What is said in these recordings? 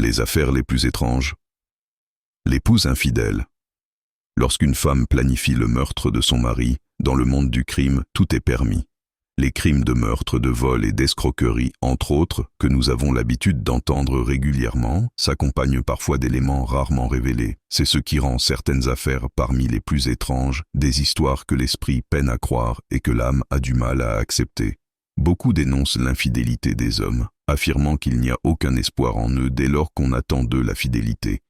Les affaires les plus étranges. L'épouse infidèle. Lorsqu'une femme planifie le meurtre de son mari, dans le monde du crime, tout est permis. Les crimes de meurtre, de vol et d'escroquerie, entre autres, que nous avons l'habitude d'entendre régulièrement, s'accompagnent parfois d'éléments rarement révélés. C'est ce qui rend certaines affaires parmi les plus étranges, des histoires que l'esprit peine à croire et que l'âme a du mal à accepter. Beaucoup dénoncent l'infidélité des hommes, affirmant qu'il n'y a aucun espoir en eux dès lors qu'on attend d'eux la fidélité.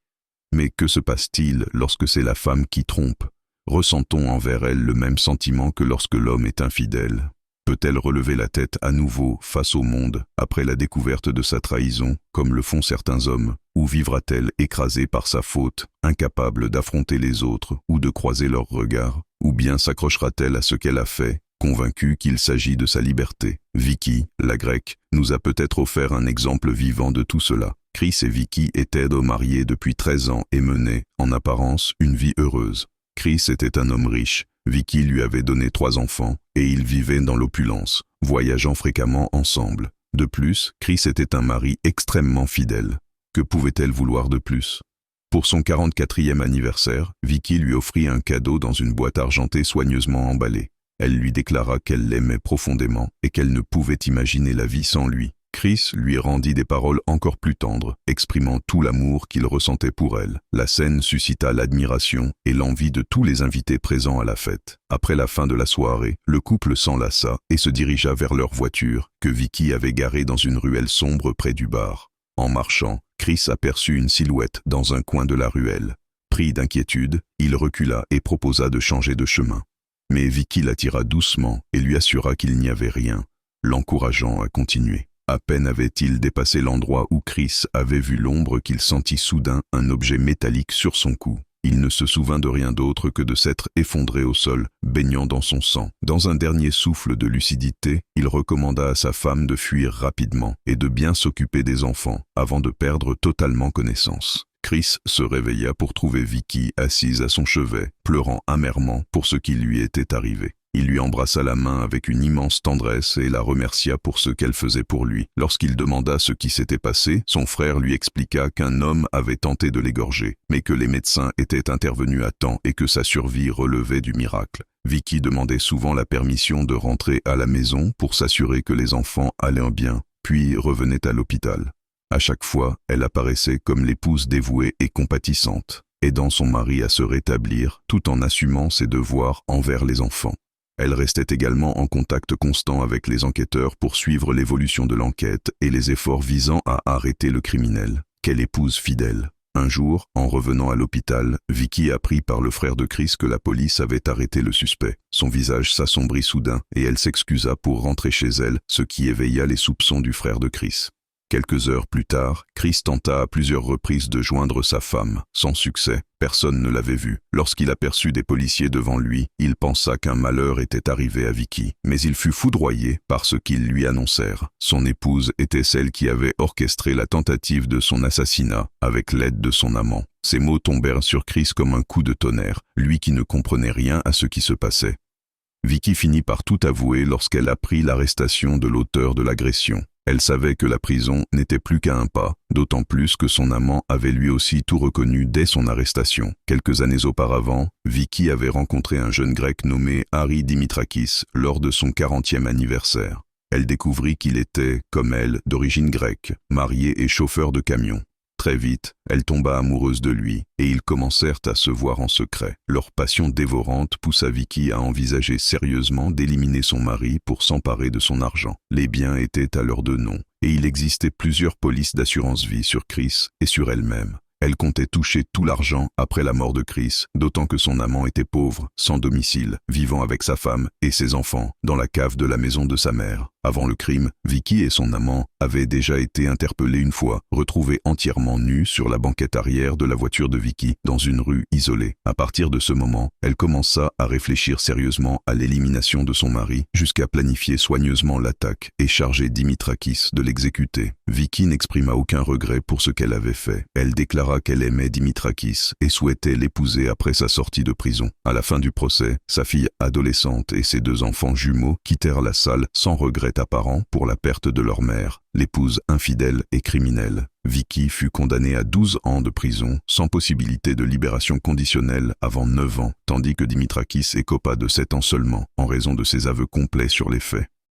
Mais que se passe-t-il lorsque c'est la femme qui trompe? Ressent-on envers elle le même sentiment que lorsque l'homme est infidèle? Peut-elle relever la tête à nouveau face au monde après la découverte de sa trahison, comme le font certains hommes, ou vivra-t-elle écrasée par sa faute, incapable d'affronter les autres ou de croiser leurs regards, ou bien s'accrochera-t-elle à ce qu'elle a fait, convaincue qu'il s'agit de sa liberté? Vicky, la grecque, nous a peut-être offert un exemple vivant de tout cela. Chris et Vicky étaient mariés depuis 13 ans et menaient, en apparence, une vie heureuse. Chris était un homme riche, Vicky lui avait donné 3 enfants, et ils vivaient dans l'opulence, voyageant fréquemment ensemble. De plus, Chris était un mari extrêmement fidèle. Que pouvait-elle vouloir de plus? Pour son 44e anniversaire, Vicky lui offrit un cadeau dans une boîte argentée soigneusement emballée. Elle lui déclara qu'elle l'aimait profondément et qu'elle ne pouvait imaginer la vie sans lui. Chris lui rendit des paroles encore plus tendres, exprimant tout l'amour qu'il ressentait pour elle. La scène suscita l'admiration et l'envie de tous les invités présents à la fête. Après la fin de la soirée, le couple s'enlaça et se dirigea vers leur voiture, que Vicky avait garée dans une ruelle sombre près du bar. En marchant, Chris aperçut une silhouette dans un coin de la ruelle. Pris d'inquiétude, il recula et proposa de changer de chemin. Mais Vicky l'attira doucement et lui assura qu'il n'y avait rien, l'encourageant à continuer. À peine avait-il dépassé l'endroit où Chris avait vu l'ombre qu'il sentit soudain un objet métallique sur son cou. Il ne se souvint de rien d'autre que de s'être effondré au sol, baignant dans son sang. Dans un dernier souffle de lucidité, il recommanda à sa femme de fuir rapidement et de bien s'occuper des enfants, avant de perdre totalement connaissance. Chris se réveilla pour trouver Vicky assise à son chevet, pleurant amèrement pour ce qui lui était arrivé. Il lui embrassa la main avec une immense tendresse et la remercia pour ce qu'elle faisait pour lui. Lorsqu'il demanda ce qui s'était passé, son frère lui expliqua qu'un homme avait tenté de l'égorger, mais que les médecins étaient intervenus à temps et que sa survie relevait du miracle. Vicky demandait souvent la permission de rentrer à la maison pour s'assurer que les enfants allaient bien, puis revenait à l'hôpital. À chaque fois, elle apparaissait comme l'épouse dévouée et compatissante, aidant son mari à se rétablir tout en assumant ses devoirs envers les enfants. Elle restait également en contact constant avec les enquêteurs pour suivre l'évolution de l'enquête et les efforts visant à arrêter le criminel. Quelle épouse fidèle! Un jour, en revenant à l'hôpital, Vicky apprit par le frère de Chris que la police avait arrêté le suspect. Son visage s'assombrit soudain et elle s'excusa pour rentrer chez elle, ce qui éveilla les soupçons du frère de Chris. Quelques heures plus tard, Chris tenta à plusieurs reprises de joindre sa femme, sans succès. Personne ne l'avait vu. Lorsqu'il aperçut des policiers devant lui, il pensa qu'un malheur était arrivé à Vicky. Mais il fut foudroyé par ce qu'ils lui annoncèrent. Son épouse était celle qui avait orchestré la tentative de son assassinat, avec l'aide de son amant. Ces mots tombèrent sur Chris comme un coup de tonnerre, lui qui ne comprenait rien à ce qui se passait. Vicky finit par tout avouer lorsqu'elle apprit l'arrestation de l'auteur de l'agression. Elle savait que la prison n'était plus qu'à un pas, d'autant plus que son amant avait lui aussi tout reconnu dès son arrestation. Quelques années auparavant, Vicky avait rencontré un jeune grec nommé Harry Dimitrakis lors de son 40e anniversaire. Elle découvrit qu'il était, comme elle, d'origine grecque, marié et chauffeur de camion. Très vite, elle tomba amoureuse de lui, et ils commencèrent à se voir en secret. Leur passion dévorante poussa Vicky à envisager sérieusement d'éliminer son mari pour s'emparer de son argent. Les biens étaient à leurs 2 noms, et il existait plusieurs polices d'assurance-vie sur Chris et sur elle-même. Elle comptait toucher tout l'argent après la mort de Chris, d'autant que son amant était pauvre, sans domicile, vivant avec sa femme et ses enfants, dans la cave de la maison de sa mère. Avant le crime, Vicky et son amant avaient déjà été interpellés une fois, retrouvés entièrement nus sur la banquette arrière de la voiture de Vicky, dans une rue isolée. À partir de ce moment, elle commença à réfléchir sérieusement à l'élimination de son mari, jusqu'à planifier soigneusement l'attaque et charger Dimitrakis de l'exécuter. Vicky n'exprima aucun regret pour ce qu'elle avait fait. Elle déclara qu'elle aimait Dimitrakis et souhaitait l'épouser après sa sortie de prison. À la fin du procès, sa fille adolescente et ses 2 enfants jumeaux quittèrent la salle sans regret regrets apparents pour la perte de leur mère, l'épouse infidèle et criminelle. Vicky fut condamnée à 12 ans de prison, sans possibilité de libération conditionnelle avant 9 ans, tandis que Dimitrakis écopa de 7 ans seulement, en raison de ses aveux complets sur les faits.